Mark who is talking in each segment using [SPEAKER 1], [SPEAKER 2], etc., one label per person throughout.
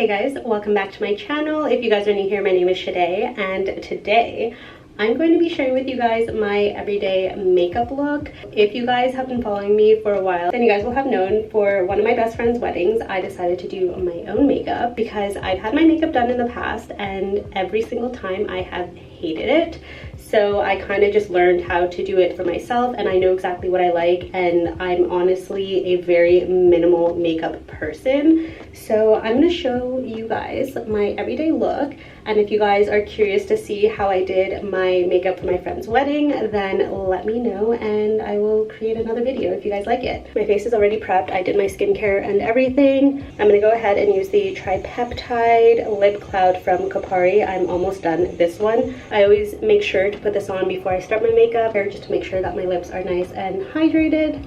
[SPEAKER 1] guys, welcome back to my channel. If you guys are new here, my name is Sade, and today I'm going to be sharing with you guys my everyday makeup look. If you guys have been following me for a while, then you guys will have known for one of my best friend's weddings, I decided to do my own makeup because I've had my makeup done in the past and every single time I have hated it. So I kind of just learned how to do it for myself, and I know exactly what I like, and I'm honestly a very minimal makeup person. So I'm going to show you guys my everyday look, and if you guys are curious to see how I did my makeup for my friend's wedding, then let me know and I will create another video if you guys like it. My face is already prepped. I did my skincare and everything. I'm going to go ahead and use the Tripeptide Lip Cloud from Kopari. I'm almost done this one. I always make sure to put this on before I start my makeup, just to make sure that my lips are nice and hydrated.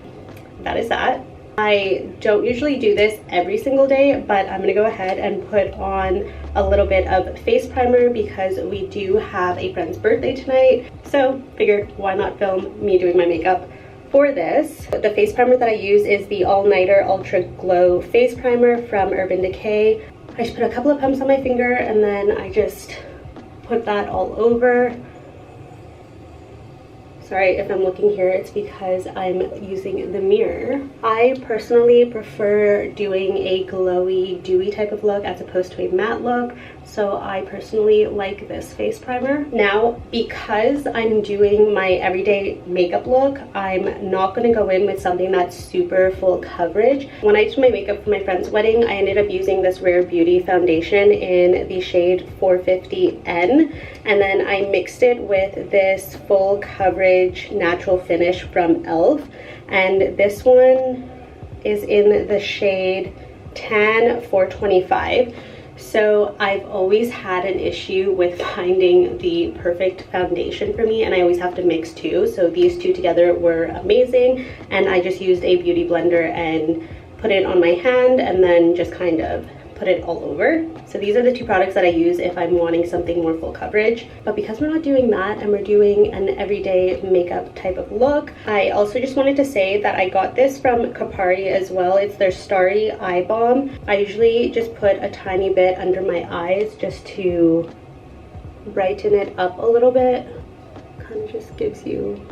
[SPEAKER 1] That is that. I don't usually do this every single day, but I'm gonna go ahead and put on a little bit of face primer because we do have a friend's birthday tonight. So figured, why not film me doing my makeup for this. The face primer that I use is the All Nighter Ultra Glow face primer from Urban Decay. I just put a couple of pumps on my finger and then I just put that all over. Sorry if I'm looking here, it's because I'm using the mirror. I personally prefer doing a glowy, dewy type of look as opposed to a matte look, so I personally like this face primer. Now, because I'm doing my everyday makeup look, I'm not going to go in with something that's super full coverage. When I did my makeup for my friend's wedding, I ended up using this Rare Beauty foundation in the shade 450N, and then I mixed it with this full coverage natural finish from e.l.f. and this one is in the shade Tan 425. So I've always had an issue with finding the perfect foundation for me, and I always have to mix two. So these two together were amazing, and I just used a beauty blender and put it on my hand and then just kind of put it all over. So these are the two products that I use if I'm wanting something more full coverage. But because we're not doing that and we're doing an everyday makeup type of look, I also just wanted to say that I got this from Kopari as well. It's their Starry Eye Balm. I usually just put a tiny bit under my eyes just to brighten it up a little bit. Kind of just gives you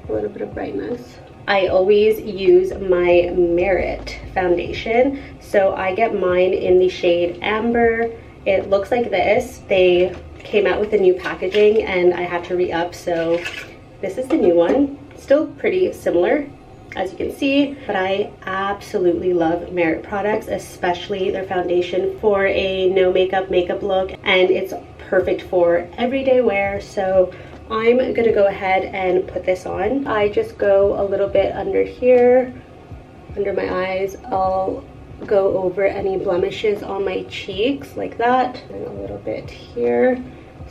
[SPEAKER 1] a little bit of brightness. I always use my Merit foundation, so I get mine in the shade Amber. It looks like this. They came out with a new packaging and I had to re-up, so this is the new one. Still pretty similar, as you can see, but I absolutely love Merit products, especially their foundation for a no makeup look, and it's perfect for everyday wear. So I'm gonna go ahead and put this on. I just go a little bit under here, under my eyes. I'll go over any blemishes on my cheeks like that, and a little bit here.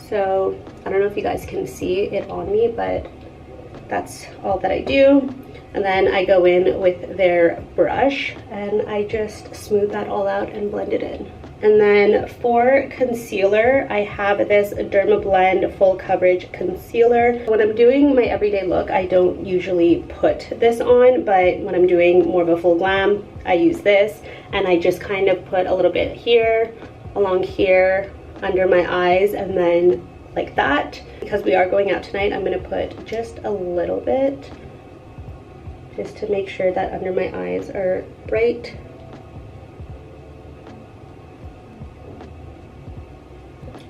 [SPEAKER 1] So I don't know if you guys can see it on me, but that's all that I do. And then I go in with their brush and I just smooth that all out and blend it in. And then for concealer, I have this Derma Blend Full Coverage Concealer. When I'm doing my everyday look, I don't usually put this on, but when I'm doing more of a full glam, I use this. And I just kind of put a little bit here, along here, under my eyes, and then like that. Because we are going out tonight, I'm gonna put just a little bit, just to make sure that under my eyes are bright.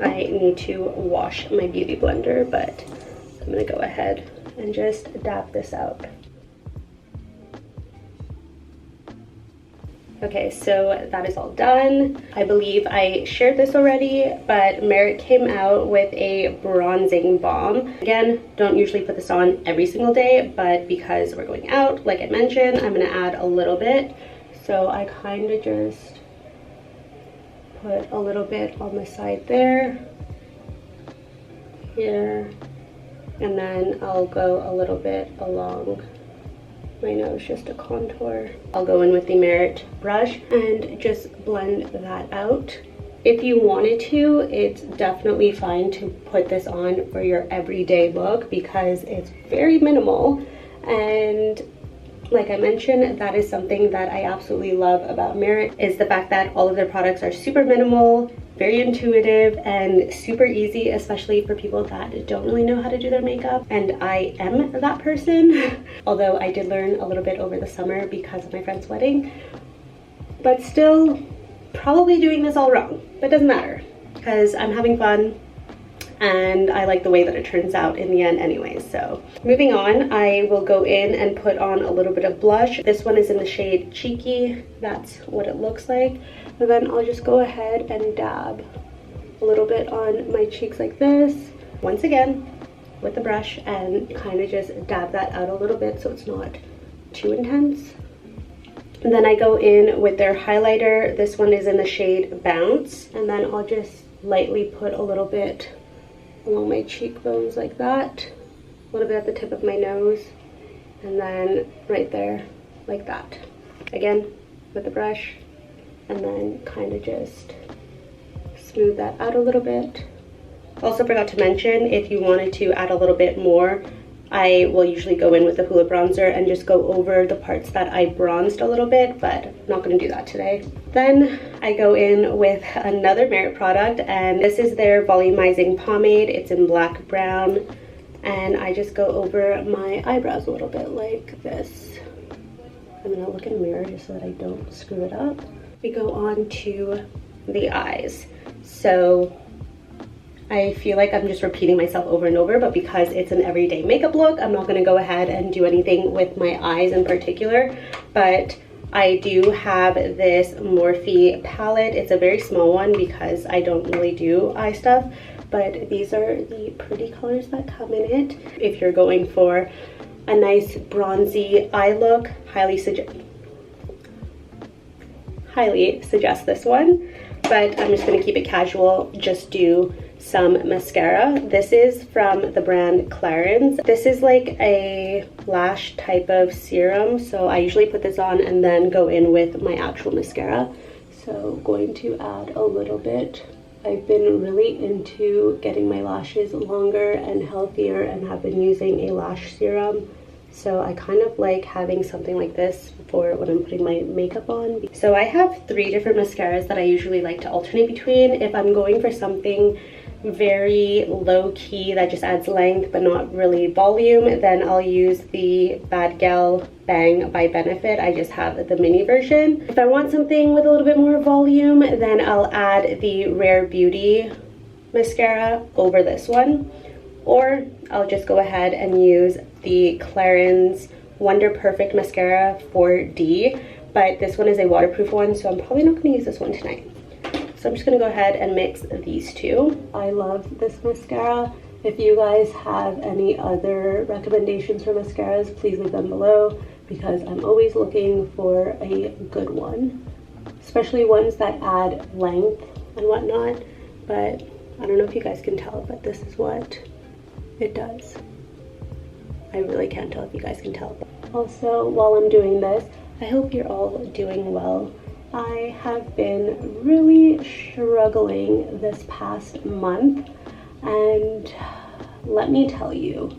[SPEAKER 1] I need to wash my beauty blender, but I'm gonna go ahead and just dab this out. Okay, so that is all done. I believe I shared this already, but Merit came out with a bronzing balm. Again, don't usually put this on every single day, but because we're going out, like I mentioned, I'm gonna add a little bit. So I kind of just put a little bit on the side there, here, and then I'll go a little bit along my nose, just a contour. I'll go in with the Merit brush and just blend that out. If you wanted to, it's definitely fine to put this on for your everyday look because it's very minimal and Like I mentioned, that is something that I absolutely love about Merit, is the fact that all of their products are super minimal, very intuitive, and super easy, especially for people that don't really know how to do their makeup. And I am that person, although I did learn a little bit over the summer because of my friend's wedding. But still, probably doing this all wrong, but doesn't matter because I'm having fun and I like the way that it turns out in the end anyways. So moving on, I will go in and put on a little bit of blush. This one is in the shade Cheeky. That's what it looks like. And then I'll just go ahead and dab a little bit on my cheeks like this, once again with the brush, and kind of just dab that out a little bit so it's not too intense. And then I go in with their highlighter. This one is in the shade Bounce, and then I'll just lightly put a little bit along my cheekbones like that, a little bit at the tip of my nose, and then right there like that, again with the brush, and then kind of just smooth that out a little bit. Also forgot to mention, if you wanted to add a little bit more, I will usually go in with the Hoola bronzer and just go over the parts that I bronzed a little bit, but I'm not going to do that today. Then I go in with another Merit product, and this is their volumizing pomade. It's in black brown, and I just go over my eyebrows a little bit like this. I'm going to look in the mirror just so that I don't screw it up. We go on to the eyes. So I feel like I'm just repeating myself over and over, but because it's an everyday makeup look, I'm not going to go ahead and do anything with my eyes in particular. But I do have this Morphe palette. It's a very small one because I don't really do eye stuff, but these are the pretty colors that come in it. If you're going for a nice bronzy eye look, highly suggest this one. But I'm just going to keep it casual, just do some mascara. This is from the brand Clarins. This is like a lash type of serum, so I usually put this on and then go in with my actual mascara. So going to add a little bit. I've been really into getting my lashes longer and healthier and have been using a lash serum. So I kind of like having something like this for when I'm putting my makeup on. So I have 3 different mascaras that I usually like to alternate between. If I'm going for something very low-key that just adds length but not really volume, then I'll use the Bad Gal Bang by Benefit. I just have the mini version. If I want something with a little bit more volume, then I'll add the Rare Beauty mascara over this one, or I'll just go ahead and use the Clarins Wonder Perfect mascara 4D, but this one is a waterproof one, so I'm probably not going to use this one tonight. So I'm just going to go ahead and mix these two. I love this mascara. If you guys have any other recommendations for mascaras, please leave them below, because I'm always looking for a good one, especially ones that add length and whatnot. But I don't know if you guys can tell, but this is what it does. I really can't tell if you guys can tell. Also, while I'm doing this, I hope you're all doing well. I have been really struggling this past month, and let me tell you,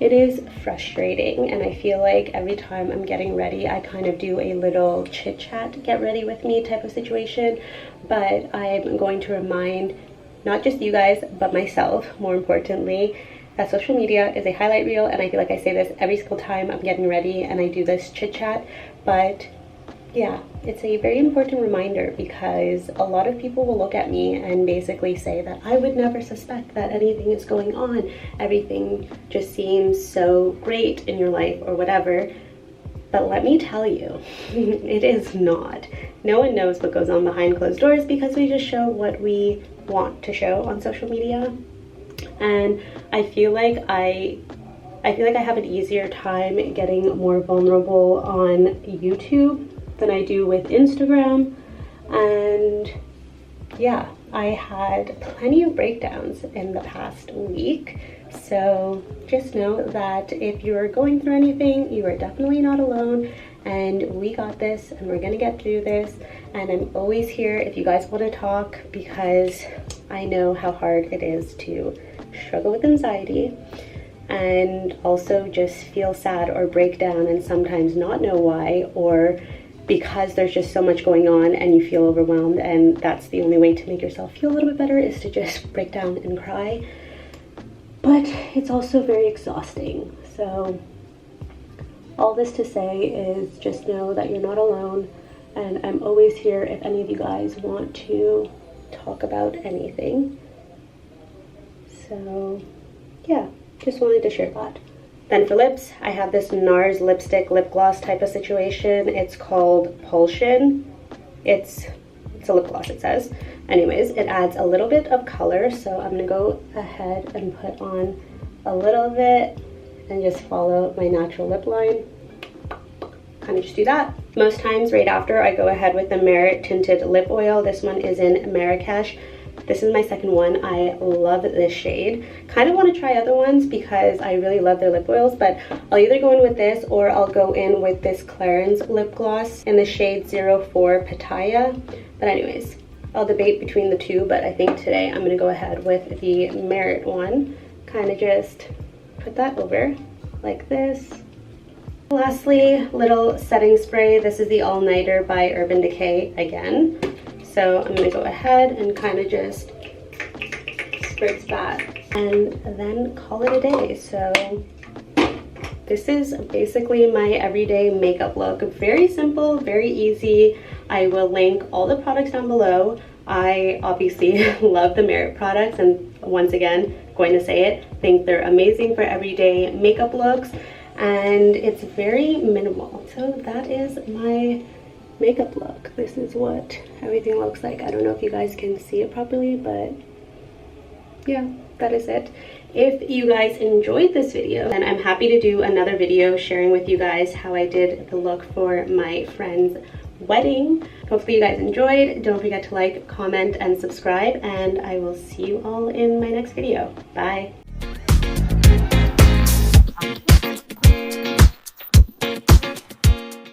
[SPEAKER 1] it is frustrating, and I feel like every time I'm getting ready, I kind of do a little chit-chat, get ready with me type of situation. But I'm going to remind not just you guys, but myself, more importantly, that social media is a highlight reel, and I feel like I say this every single time I'm getting ready and I do this chit-chat. But yeah, it's a very important reminder, because a lot of people will look at me and basically say that I would never suspect that anything is going on. Everything just seems so great in your life or whatever. But let me tell you, it is not. No one knows what goes on behind closed doors, because we just show what we want to show on social media. And I feel like I have an easier time getting more vulnerable on YouTube than I do with Instagram. And yeah, I had plenty of breakdowns in the past week. So just know that if you're going through anything, you are definitely not alone, and we got this, and we're gonna get through this. And I'm always here if you guys want to talk, because I know how hard it is to struggle with anxiety. and also just feel sad or break down and sometimes not know why, or because there's just so much going on and you feel overwhelmed, and that's the only way to make yourself feel a little bit better is to just break down and cry. But it's also very exhausting. So all this to say is just know that you're not alone, and I'm always here if any of you guys want to talk about anything. So yeah, just wanted to share that. Then for lips, I have this NARS lipstick lip gloss type of situation. It's called Pulsion. It's a lip gloss, it says. Anyways, it adds a little bit of color, so I'm gonna go ahead and put on a little bit and just follow my natural lip line. Kind of just do that. Most times right after, I go ahead with the Merit Tinted Lip Oil. This one is in Marrakesh. This is my second one. I love this shade. Kind of want to try other ones because I really love their lip oils, but I'll either go in with this or I'll go in with this Clarins lip gloss in the shade 04 Pattaya. But anyways, I'll debate between the two, but I think today I'm going to go ahead with the Merit one. Kind of just put that over like this. Lastly, little setting spray. This is the All Nighter by Urban Decay again. So I'm gonna go ahead and kind of just spritz that and then call it a day. So this is basically my everyday makeup look. Very simple, very easy. I will link all the products down below. I obviously love the Merit products, and once again, going to say it, think they're amazing for everyday makeup looks, and it's very minimal. So that is my makeup look. This is what everything looks like. I don't know if you guys can see it properly, but yeah, that is it. If you guys enjoyed this video, then I'm happy to do another video sharing with you guys how I did the look for my friend's wedding. Hopefully you guys enjoyed. Don't forget to like, comment, and subscribe, and I will see you all in my next video. Bye.